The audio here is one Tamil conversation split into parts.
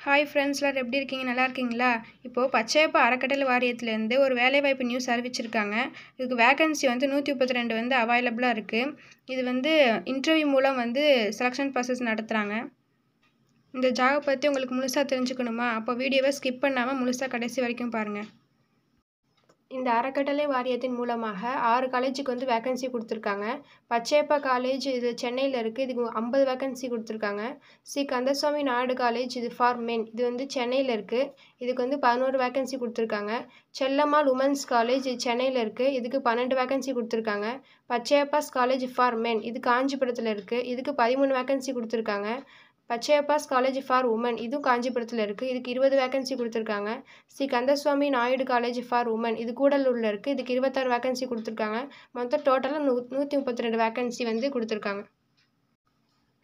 ஹாய் ஃப்ரெண்ட்ஸ், எல்லாரும் எப்படி இருக்கீங்க? நல்லா இருக்கீங்களா? இப்போது பச்சையப்பா அறக்கட்டளை வாரியத்துலேருந்து ஒரு வேலைவாய்ப்பு நியூஸ் அறிவிச்சிருக்காங்க. இதுக்கு வேகன்சி வந்து 132 வந்து அவைலபிளாக இருக்குது. இது வந்து இன்டர்வியூ மூலம் வந்து செலெக்ஷன் ப்ராசஸ் நடத்துகிறாங்க. இந்த ஜாபை பற்றி உங்களுக்கு முழுசாக தெரிஞ்சுக்கணுமா? அப்போ வீடியோவை ஸ்கிப் பண்ணாமல் முழுசாக கடைசி வரைக்கும் பாருங்கள். இந்த அறக்கட்டளை வாரியத்தின் மூலமாக 6 காலேஜுக்கு வந்து வேகன்சி கொடுத்துருக்காங்க. பச்சையப்பா காலேஜ் இது சென்னையில் இருக்குது. இதுக்கு 50 வேகன்சி கொடுத்துருக்காங்க. ஸ்ரீ கந்தசுவாமி நாயுடு காலேஜ் இது ஃபார் மென் இது வந்து சென்னையில் இருக்குது. இதுக்கு வந்து 11 வேகன்சி கொடுத்துருக்காங்க. செல்லம்மாள் உமன்ஸ் காலேஜ் இது சென்னையில் இருக்குது. இதுக்கு 12 வேகன்சி கொடுத்துருக்காங்க. பச்சையப்பாஸ் காலேஜ் ஃபார் மென் இது காஞ்சிபுரத்தில் இருக்குது. இதுக்கு 13 வேகன்சி கொடுத்துருக்காங்க. பச்சையப்பாஸ் காலேஜ் ஃபார் உமன் இதுவும் காஞ்சிபுரத்தில் இருக்குது. இதுக்கு 20 வேகன்சி கொடுத்துருக்காங்க. Sri Kandaswamy Naidu college for women இது கூடலூரில் இருக்குது. இதுக்கு 26 வேகன்சி கொடுத்துருக்காங்க. மொத்தம் டோட்டலாக 132 வேகன்சி வந்து கொடுத்துருக்காங்க.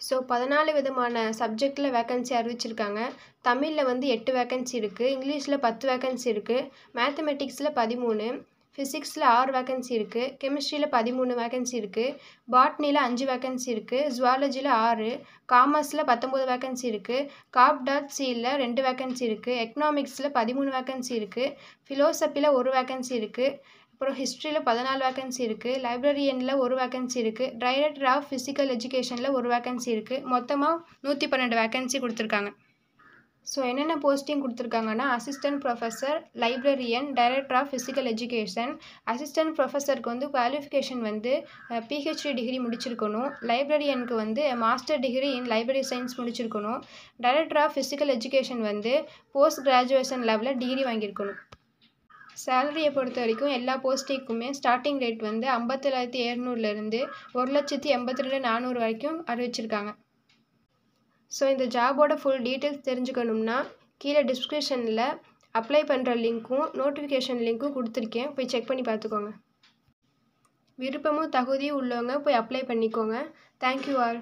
ஸோ 14 விதமான சப்ஜெக்டில் வேகன்சி அறிவிச்சிருக்காங்க. தமிழில் வந்து 8 வேகன்சி இருக்குது. இங்கிலீஷில் 10 வேகன்சி இருக்குது. மேத்தமெட்டிக்ஸில் 13, ஃபிசிக்ஸில் 6 வேகன்சி இருக்குது. கெமிஸ்ட்ரியில் 13 வேகன்சி இருக்குது. பாட்னியில் 5 வேகன்சி இருக்குது. ஜுவாலஜியில் 6, காமர்ஸில் 19 வேகன்சி இருக்குது. CAPC-யில் 2 வேகன்சி இருக்குது. எக்கனாமிக்ஸில் 13 வேகன்சி இருக்குது. ஃபிலோசஃபியில் 1 வேகன்சி இருக்குது. அப்புறம் ஹிஸ்ட்ரியில் 14 வேகன்சி இருக்குது. லைப்ரரியனில் 1 வேகன்சி இருக்குது. டைரக்டர் ஆஃப் ஃபிசிக்கல் எஜுகேஷனில் 1 வேகன்சி இருக்குது. மொத்தமாக 112 வேகன்சி கொடுத்துருக்காங்க. ஸோ என்னென்ன போஸ்டிங் கொடுத்துருக்காங்கன்னா, assistant professor, librarian, director of physical education. Assistant ப்ரொஃபஸருக்கு வந்து குவாலிஃபிகேஷன் வந்து PhD டிகிரி முடிச்சிருக்கணும். லைப்ரரியனுக்கு வந்து master degree in library science முடிச்சிருக்கணும். டைரக்டர் ஆஃப் ஃபிசிக்கல் எஜுகேஷன் வந்து போஸ்ட் கிராஜுவேஷன் லெவலில் டிகிரி வாங்கியிருக்கணும். சேலரியை பொறுத்த வரைக்கும் எல்லா போஸ்டிங்குமே ஸ்டார்டிங் ரேட் வந்து 57,700லேருந்து 1,82,400 வரைக்கும் அறிவிச்சிருக்காங்க. ஸோ இந்த ஜாபோட ஃபுல் டீட்டெயில்ஸ் தெரிஞ்சுக்கணும்னா கீழே டிஸ்கிரிப்ஷனில் அப்ளை பண்ணுற லிங்க்கும் நோட்டிஃபிகேஷன் லிங்க்கும் கொடுத்துருக்கேன். போய் செக் பண்ணி பார்த்துக்கோங்க. விருப்பமும் தகுதியும் உள்ளவங்க போய் அப்ளை பண்ணிக்கோங்க. Thank you all.